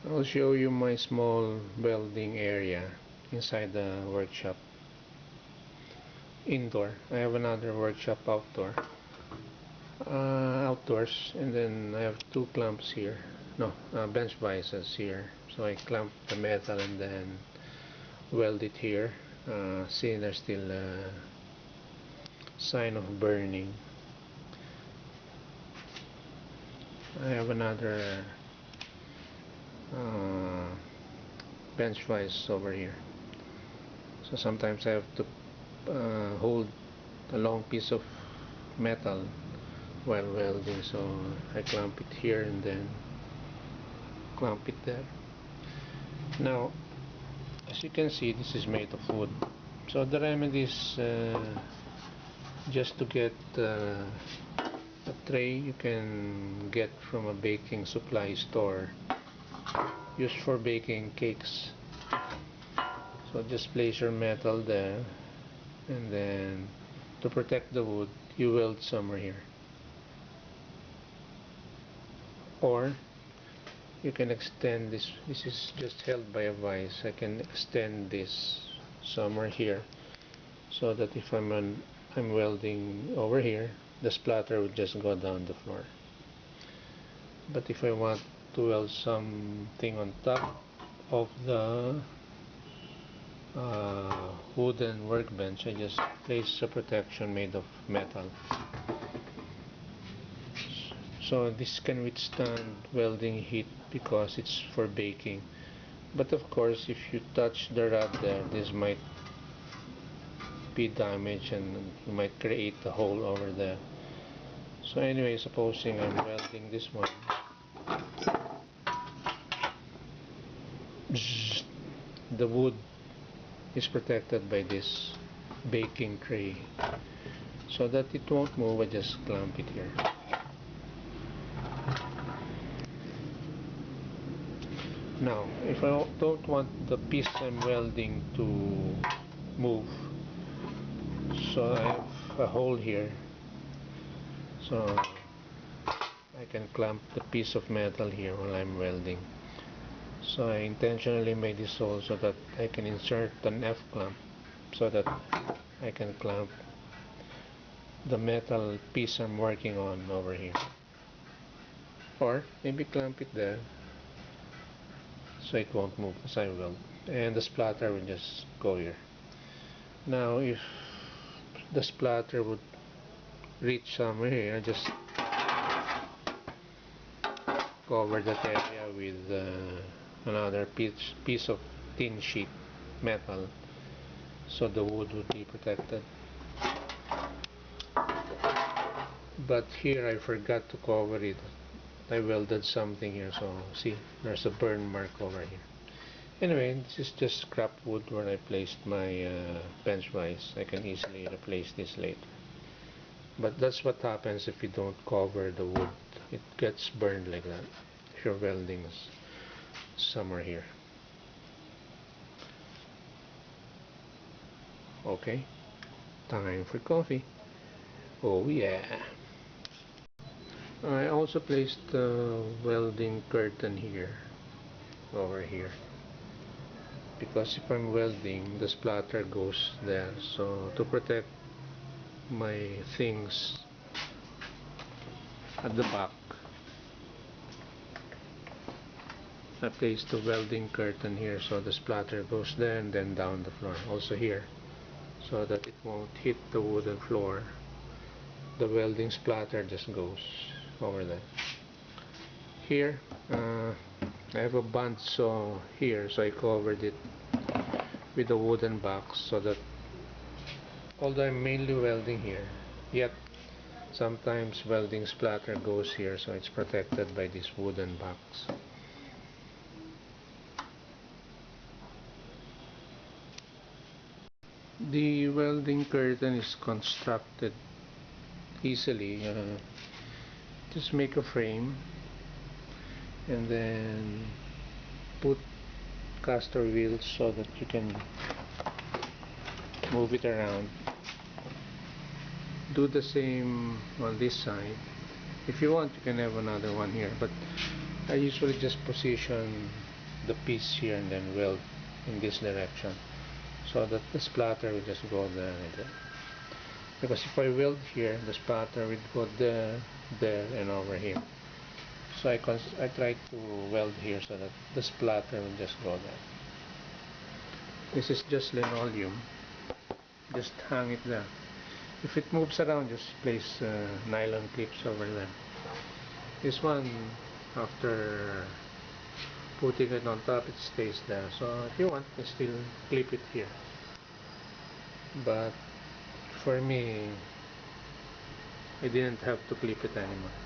I'll show you my small welding area inside the workshop. Indoor. I have another workshop outdoors, and then I have two clamps here. No, bench vices here. So I clamp the metal and then weld it here. See, there's still a sign of burning. I have another bench vise over here. So sometimes I have to hold a long piece of metal while welding, so I clamp it here and then clamp it there. Now, as you can see, this is made of wood, so the remedy is just to get a tray you can get from a baking supply store used for baking cakes. So just place your metal there, and then to protect the wood you weld somewhere here, or you can extend this is just held by a vise. I can extend this somewhere here, so that if I'm welding over here, the splatter would just go down the floor. But if I want to weld something on top of the wooden workbench, I just place a protection made of metal. So this can withstand welding heat because it's for baking. But of course, if you touch the rod there, this might be damaged and you might create a hole over there. So anyway, supposing I'm welding this one, the wood is protected by this baking tray, so that it won't move. I just clamp it here. Now, if I don't want the piece I'm welding to move, so I have a hole here, so I can clamp the piece of metal here while I'm welding. So I intentionally made this hole so that I can insert an F clamp, so that I can clamp the metal piece I'm working on over here, or maybe clamp it there so it won't move as I weld, and the splatter will just go here. Now if the splatter would reach somewhere here, just cover that area with another piece of thin sheet metal, so the wood would be protected. But here I forgot to cover it. I welded something here, so see, there's a burn mark over here. Anyway, this is just scrap wood where I placed my bench vise. I can easily replace this later. But that's what happens if you don't cover the wood. It gets burned like that if your welding is somewhere here. Okay, time for coffee. Oh yeah. I also placed the welding curtain here, over here, because if I'm welding, the splatter goes there. So to protect my things at the back, I placed the welding curtain here, so the splatter goes there and then down the floor. Also here, so that it won't hit the wooden floor. The welding splatter just goes over there. Here, I have a bandsaw here, so I covered it with a wooden box, so that although I'm mainly welding here, yet sometimes welding splatter goes here, so it's protected by this wooden box. The welding curtain is constructed easily. Just make a frame and then put caster wheels so that you can move it around. Do the same on this side. If you want, you can have another one here, but I usually just position the piece here and then weld in this direction so that the splatter will just go there and there. Because if I weld here, the splatter will go there, there, and over here. So I try to weld here so that the splatter will just go there. This is just linoleum. Just hang it there. If it moves around, just place nylon clips over there. This one, after putting it on top, it stays there. So if you want, you still clip it here. But for me, I didn't have to clip it anymore.